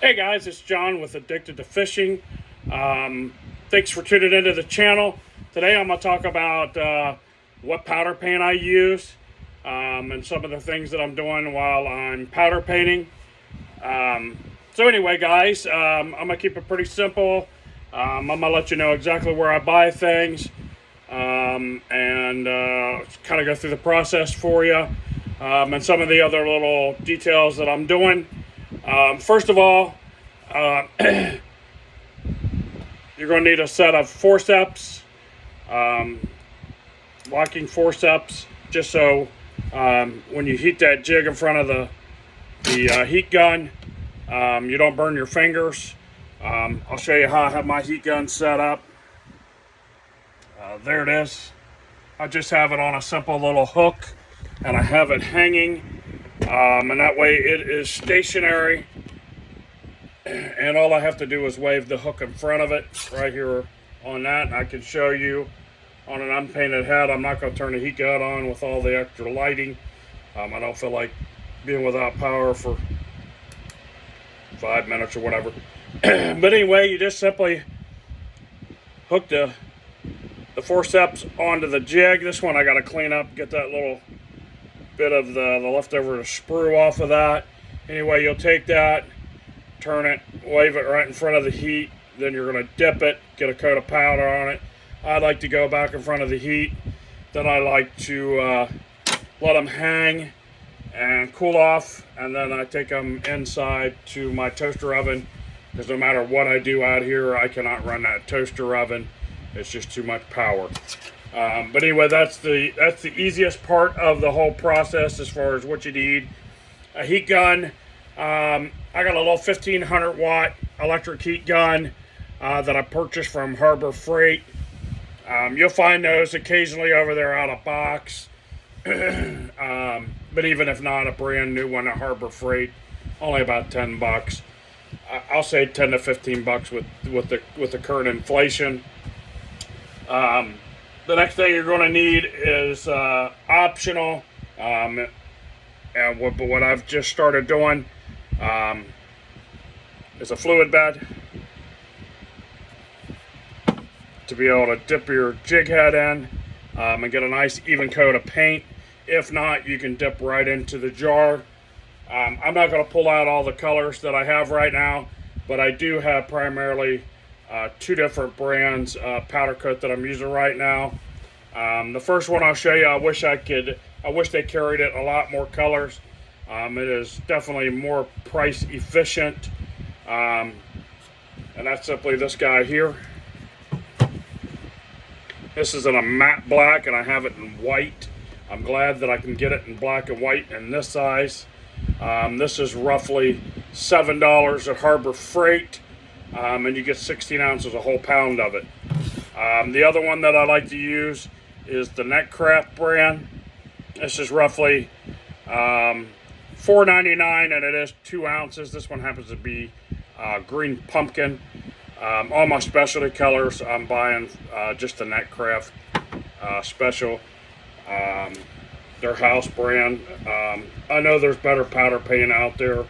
Hey guys, it's John with Addicted to Fishing. Thanks for tuning into the channel. Today I'm going to talk about what powder paint I use and some of the things that I'm doing while I'm powder painting. So anyway guys, I'm going to keep it pretty simple. I'm going to let you know exactly where I buy things and kind of go through the process for you and some of the other little details that I'm doing. First of all, you're going to need a set of forceps, locking forceps, just so when you heat that jig in front of the heat gun, you don't burn your fingers. I'll show you how I have my heat gun set up. There it is. I just have it on a simple little hook, and I have it hanging, and that way it is stationary. And all I have to do is wave the hook in front of it right here on that, and I can show you on an unpainted head. I'm not going to turn the heat gun on with all the extra lighting. I don't feel like being without power for 5 minutes or whatever. But anyway, you just simply hook the forceps onto the jig. This one I got to clean up, get that little bit of the leftover sprue off of that. Anyway, you'll take that, turn it, wave it right in front of the heat, then you're going to dip it, get a coat of powder on it. I like to go back in front of the heat, then I like to let them hang and cool off, and then I take them inside to my toaster oven, because no matter what I do out here, I cannot run that toaster oven. It's just too much power. But anyway, that's the easiest part of the whole process as far as what you need. A heat gun. I got a little 1500 watt electric heat gun that I purchased from Harbor Freight. You'll find those occasionally over there out of box. But even if not, a brand new one at Harbor Freight, only about 10 bucks. I'll say 10 to 15 bucks with the current inflation. The next thing you're going to need is optional, and what I've just started doing is a fluid bed to be able to dip your jig head in and get a nice even coat of paint. If not, you can dip right into the jar. I'm not going to pull out all the colors that I have right now, but I do have primarily two different brands powder coat that I'm using right now. The first one I'll show you, I wish they carried it a lot more colors. It is definitely more price efficient, and that's simply this guy here. This is in a matte black, and I have it in white. I'm glad that I can get it in black and white in this size. This is roughly $7 at Harbor Freight, and you get 16 ounces, a whole pound of it. The other one that I like to use is the Netcraft brand. This is roughly $4.99, and it is 2 ounces. This one happens to be green pumpkin. All my specialty colors, I'm buying just the Netcraft special. Their house brand. I know there's better powder paint out there.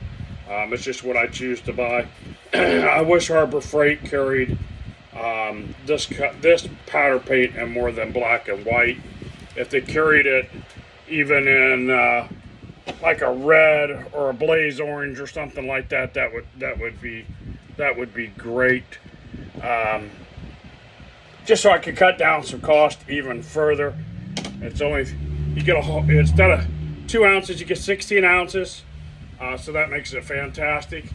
It's just what I choose to buy. I wish Harbor Freight carried this powder paint in more than black and white. If they carried it even in like a red or a blaze orange or something like that, that would be great. Just so I could cut down some cost even further. It's only, you get instead of 2 ounces, you get 16 ounces. So that makes it fantastic.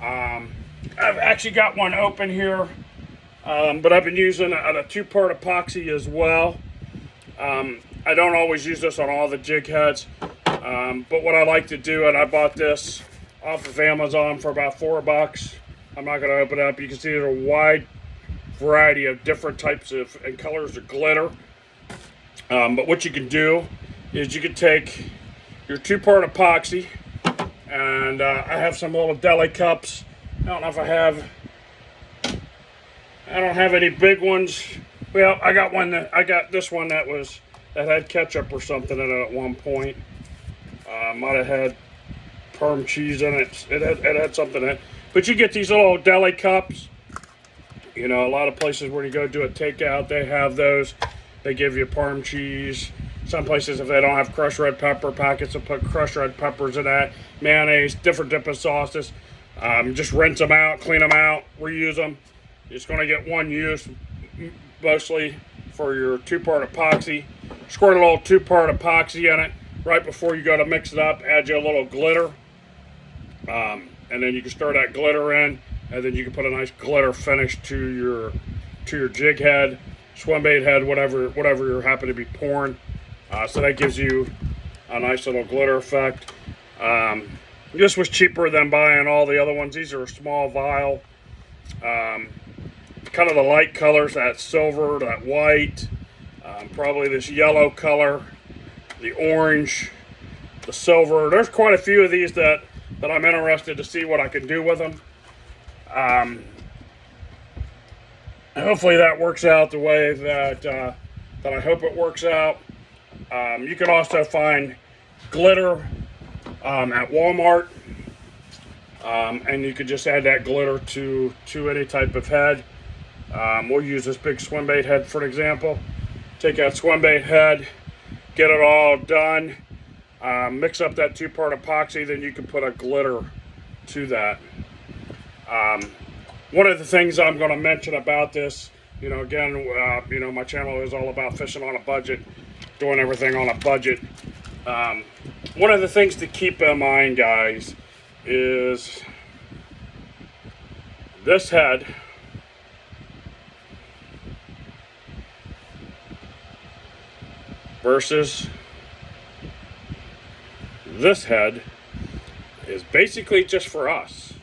I've actually got one open here, but I've been using a two-part epoxy as well. I don't always use this on all the jig heads, but what I like to do, and I bought this off of Amazon for about $4. I'm not going to open it up. You can see there's a wide variety of different types of and colors of glitter. But what you can do is you can take your two-part epoxy, and I have some little deli cups. I don't know if I don't have any big ones. Well, I got this one that had ketchup or something in it at one point. Might have had Parm cheese in it. It had something in it. But you get these little deli cups. You know, a lot of places where you go do a takeout, they have those. They give you Parm cheese. Some places, if they don't have crushed red pepper packets, will put crushed red peppers in that. Mayonnaise, different dipping sauces. Just rinse them out, clean them out, reuse them. It's going to get one use, mostly for your two-part epoxy. Squirt a little two-part epoxy in it right before you go to mix it up. Add you a little glitter. And then you can stir that glitter in, and then you can put a nice glitter finish to your jig head, swim bait head, whatever you're happy to be pouring. So that gives you a nice little glitter effect. This was cheaper than buying all the other ones. These are a small vial. Kind of the light colors, that silver, that white, probably this yellow color, the orange, the silver. There's quite a few of these that I'm interested to see what I can do with them. Hopefully that works out the way that I hope it works out. You can also find glitter at Walmart, and you could just add that glitter to any type of head. We'll use this big swim bait head for an example. Take that swim bait head, get it all done, mix up that two-part epoxy, then you can put a glitter to that. One of the things I'm going to mention about this, you know, again, you know, my channel is all about fishing on a budget, doing everything on a budget. One of the things to keep in mind, guys, is this head versus this head is basically just for us.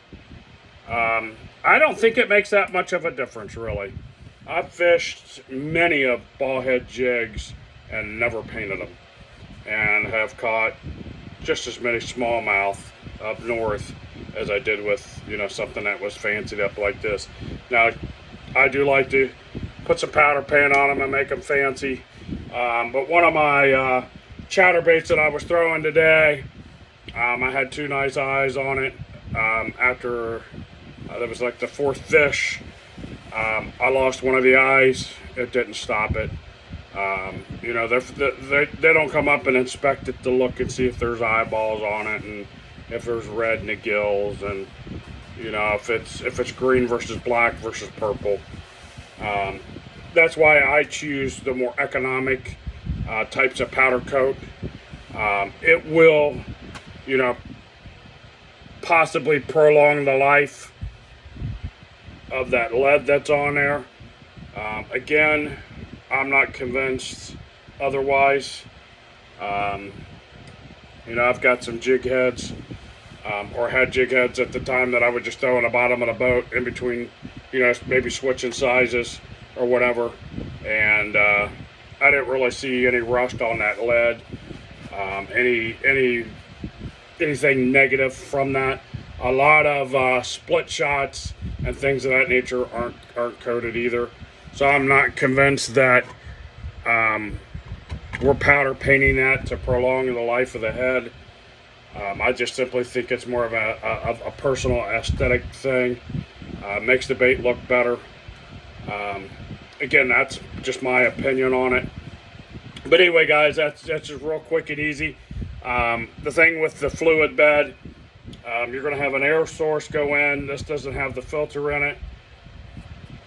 I don't think it makes that much of a difference, really. I've fished many of ball head jigs and never painted them, and have caught just as many smallmouth up north as I did with, you know, something that was fancied up like this. Now, I do like to put some powder paint on them and make them fancy, but one of my chatterbaits that I was throwing today, I had two nice eyes on it. After that was like the fourth fish, I lost one of the eyes. It didn't stop it. You know, they don't come up and inspect it to look and see if there's eyeballs on it and if there's red in the gills, and you know, if it's green versus black versus purple. That's why I choose the more economic types of powder coat. It will, you know, possibly prolong the life of that lead that's on there. Again, I'm not convinced otherwise. You know, I've got some jig heads, or had jig heads at the time that I would just throw in the bottom of the boat in between, you know, maybe switching sizes or whatever. And I didn't really see any rust on that lead, anything negative from that. A lot of split shots and things of that nature aren't coated either. So I'm not convinced that we're powder painting that to prolong the life of the head. I just simply think it's more of a personal aesthetic thing. Makes the bait look better. Again, that's just my opinion on it. But anyway, guys, that's just real quick and easy. The thing with the fluid bed, you're going to have an air source go in. This doesn't have the filter in it.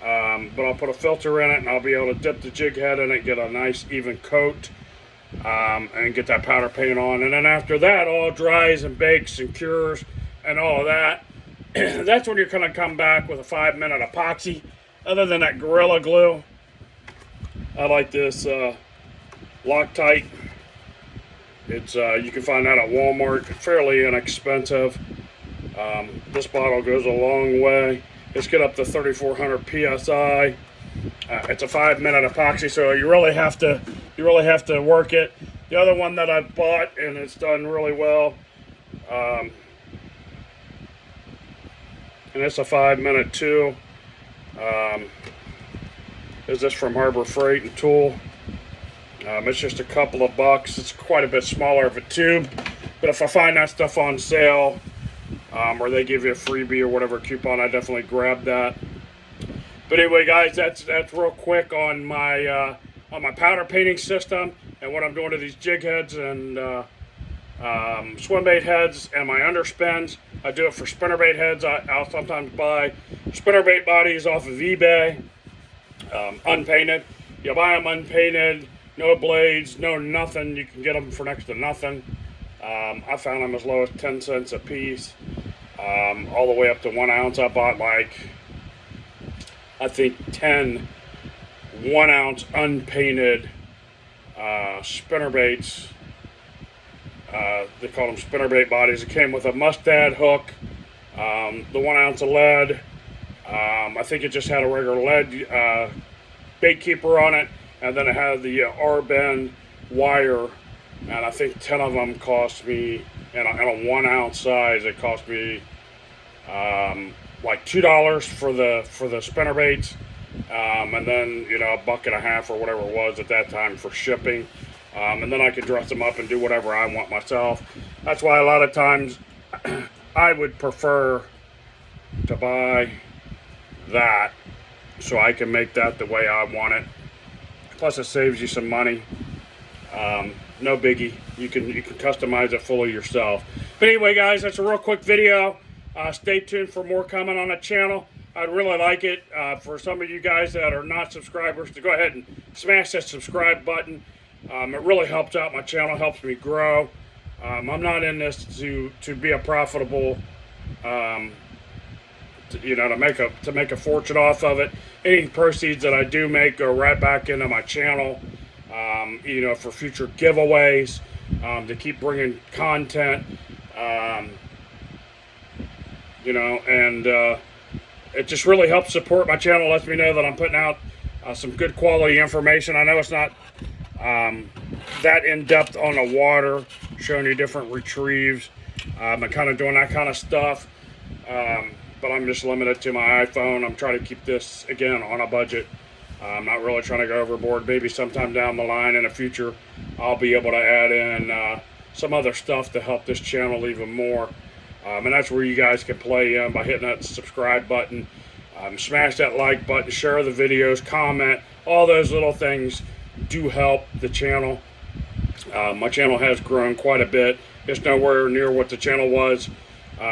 But I'll put a filter in it, and I'll be able to dip the jig head in it, get a nice even coat, and get that powder paint on. And then after that, all dries and bakes and cures and all of that. That's when you're going to come back with a 5-minute epoxy. Other than that Gorilla Glue, I like this Loctite. It's you can find that at Walmart, fairly inexpensive. This bottle goes a long way. It's got up to 3,400 psi. It's a 5-minute epoxy, so you really have to work it. The other one that I bought, and it's done really well, and it's a 5-minute too. Is this from Harbor Freight and Tool? It's just a couple of bucks. It's quite a bit smaller of a tube, but if I find that stuff on sale, or they give you a freebie or whatever coupon, I definitely grab that. But anyway, guys, that's real quick on my powder painting system and what I'm doing to these jig heads and swim bait heads and my underspins. I do it for spinnerbait heads. I'll sometimes buy spinnerbait bodies off of eBay, unpainted. You buy them unpainted, no blades, no nothing. You can get them for next to nothing. I found them as low as 10 cents a piece, all the way up to 1 ounce. I bought like, I think 10 1 ounce unpainted spinnerbaits. They call them spinnerbait bodies. It came with a mustad hook, the 1 ounce of lead. I think it just had a regular lead bait keeper on it, and then it had the R-bend wire, and I think 10 of them cost me, in a 1 ounce size, it cost me like $2 for the spinnerbaits, and then $1.50 or whatever it was at that time for shipping. And then I could dress them up and do whatever I want myself. That's why a lot of times I would prefer to buy that so I can make that the way I want it. Plus it saves you some money. No biggie. You can customize it fully yourself. But anyway, guys, that's a real quick video. Stay tuned for more coming on the channel. I'd really like it for some of you guys that are not subscribers to go ahead and smash that subscribe button. It really helps out my channel, helps me grow. I'm not in this to be a profitable, to make a fortune off of it. Any proceeds that I do make go right back into my channel, for future giveaways, to keep bringing content, and it just really helps support my channel. Lets me know that I'm putting out some good quality information. I know it's not that in-depth on the water, showing you different retrieves, and kind of doing that kind of stuff, but I'm just limited to my iPhone. I'm trying to keep this, again, on a budget. I'm not really trying to go overboard. Maybe sometime down the line in the future I'll be able to add in some other stuff to help this channel even more, and that's where you guys can play in by hitting that subscribe button, smash that like button, share the videos, comment. All those little things do help the channel. My channel has grown quite a bit. It's nowhere near what the channel was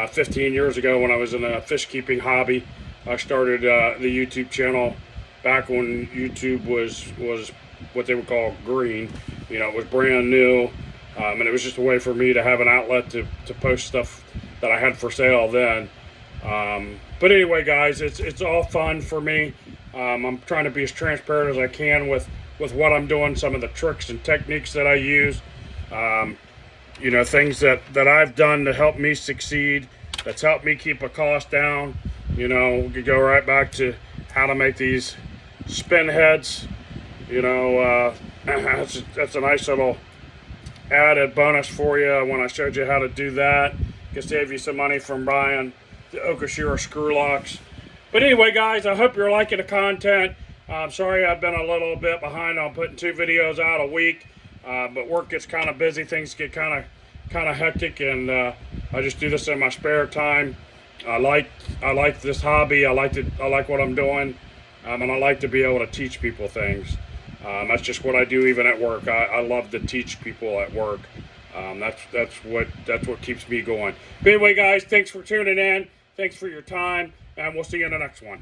15 years ago when I was in a fish keeping hobby. I started the YouTube channel back when YouTube was what they would call green. It was brand new, and it was just a way for me to have an outlet to post stuff that I had for sale then. But anyway, guys, it's all fun for me. I'm trying to be as transparent as I can with what I'm doing, some of the tricks and techniques that I use, things that I've done to help me succeed, that's helped me keep a cost down. We could go right back to how to make these spin heads. That's a nice little added bonus for you when I showed you how to do that. Can save you some money from buying the Okashira screw locks. But anyway, guys, I hope you're liking the content. I'm sorry I've been a little bit behind on putting 2 videos out a week, but work gets kind of busy, things get kind of hectic, and I just do this in my spare time. I like this hobby. I like what I'm doing, and I like to be able to teach people things. That's just what I do even at work. I love to teach people at work. That's what keeps me going. But anyway, guys, thanks for tuning in. Thanks for your time, and we'll see you in the next one.